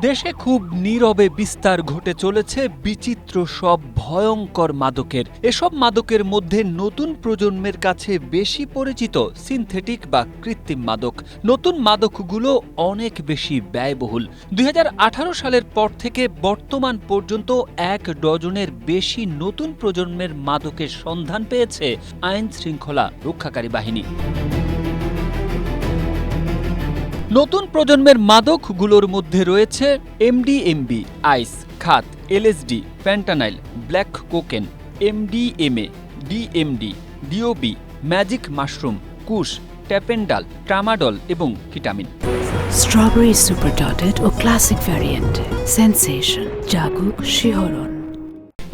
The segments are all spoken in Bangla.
দেশে খুব নীরবে বিস্তার ঘটে চলেছে বিচিত্র সব ভয়ঙ্কর মাদকের। এসব মাদকের মধ্যে নতুন প্রজন্মের কাছে বেশি পরিচিত সিনথেটিক বা কৃত্রিম মাদক। নতুন মাদকগুলো অনেক বেশি ব্যয়বহুল। ২০১৮ সালের পর থেকে বর্তমান পর্যন্ত ১ ডজনের বেশি নতুন প্রজন্মের মাদকের সন্ধান পেয়েছে আইন শৃঙ্খলা রক্ষাকারী বাহিনী। নতুন প্রজন্মের মাদকগুলোর মধ্যে রয়েছে এমডিএমবি, আইস, খাত, LSD, fentanyl, black cocaine, MDMA, DMD, DOB, magic mushroom, kush, tapentadol, tramadol এবং কিটামিন। স্ট্রবেরি সুপার ডটেড ও ক্লাসিক ভ্যারিয়েন্টে সেন্সেশন, জাগুক শিহরণ।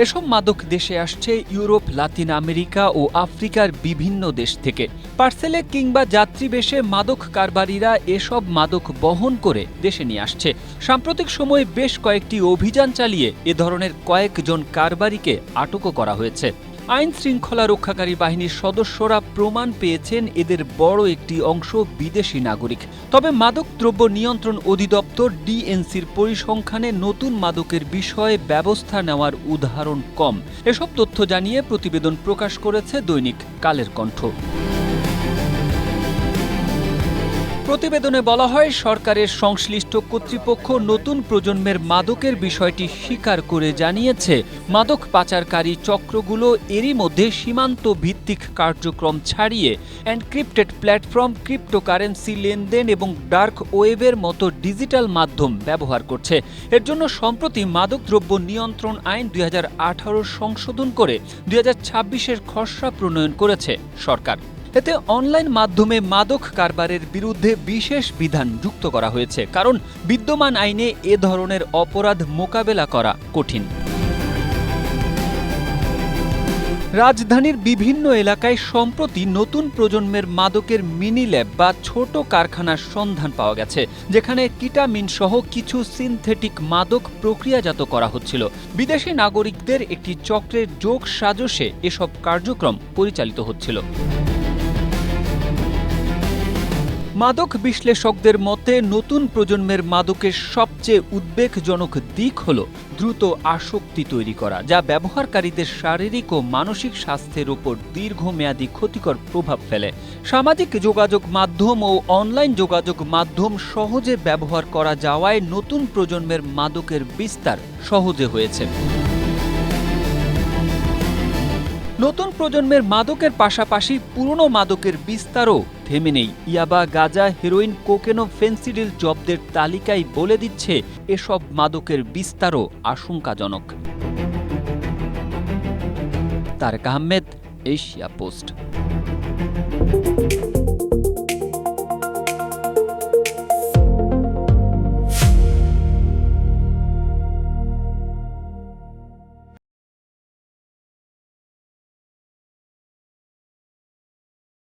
এসব মাদক দেশে আসছে ইউরোপ, লাতিন আমেরিকা ও আফ্রিকার বিভিন্ন দেশ থেকে। পার্সেলে কিংবা যাত্রীবেশে মাদক কারবারিরা এসব মাদক বহন করে দেশে নিয়ে আসছে। সাম্প্রতিক সময়ে বেশ কয়েকটি অভিযান চালিয়ে এ ধরনের কয়েকজন কারবারিকে আটকও করা হয়েছে। আইন শৃঙ্খলা রক্ষাকারী বাহিনীর সদস্যরা প্রমাণ পেয়েছেন এদের বড় একটি অংশ বিদেশি নাগরিক। তবে মাদক দ্রব্য নিয়ন্ত্রণ অধিদপ্তর ডিএনসির পরিসংখ্যানে নতুন মাদকের বিষয়ে ব্যবস্থা নেওয়ার উদাহরণ কম। এসব তথ্য জানিয়ে প্রতিবেদন প্রকাশ করেছে দৈনিক কালের কণ্ঠ। প্রতিবেদনে বলা হয়, সরকারের সংশ্লিষ্ট কর্তৃপক্ষ নতুন প্রজন্মের মাদকের বিষয়টি স্বীকার করে জানিয়েছে, মাদক পাচারকারী চক্রগুলো এরই মধ্যে সীমান্ত ভিত্তিক কার্যক্রম ছাড়িয়ে এনক্রিপ্টেড প্ল্যাটফর্ম, ক্রিপ্টোকারেন্সি লেনদেন এবং ডার্ক ওয়েবের মতো ডিজিটাল মাধ্যম ব্যবহার করছে। এর জন্য সম্প্রতি মাদকদ্রব্য নিয়ন্ত্রণ আইন ২০১৮ সংশোধন করে ২০২৬-এর খসড়া প্রণয়ন করেছে সরকার। এতে অনলাইন মাধ্যমে মাদক কারবারের বিরুদ্ধে বিশেষ বিধান যুক্ত করা হয়েছে, কারণ বিদ্যমান আইনে এ ধরনের অপরাধ মোকাবেলা করা কঠিন। রাজধানীর বিভিন্ন এলাকায় সম্প্রতি নতুন প্রজন্মের মাদকের মিনি ল্যাব বা ছোট কারখানার সন্ধান পাওয়া গেছে, যেখানে কিটামিন সহ কিছু সিনথেটিক মাদক প্রক্রিয়াজাত করা হচ্ছিল। বিদেশি নাগরিকদের একটি চক্রের যোগ সাজশে এসব কার্যক্রম পরিচালিত হচ্ছিল। মাদক বিশ্লেষকদের মতে নতুন প্রজন্মের মাদকের সবচেয়ে উদ্বেগজনক দিক হল দ্রুত আসক্তি তৈরি করা, যা ব্যবহারকারীদের শারীরিক ও মানসিক স্বাস্থ্যের উপর দীর্ঘমেয়াদী ক্ষতিকর প্রভাব ফেলে। সামাজিক যোগাযোগ মাধ্যম ও অনলাইন যোগাযোগ মাধ্যম সহজে ব্যবহার করা যাওয়ায় নতুন প্রজন্মের মাদকের বিস্তার সহজে হয়েছে। নতুন প্রজন্মের মাদকের পাশাপাশি পুরনো মাদকের বিস্তারও থেমে নেই। ইয়াবা, গাঁজা, হেরোইন, কোকেন ও ফেন্সিডিল জব্দের তালিকায় বলে দিচ্ছে এসব মাদকের বিস্তারও আশঙ্কাজনক। Tareq Ahmed, Asia post.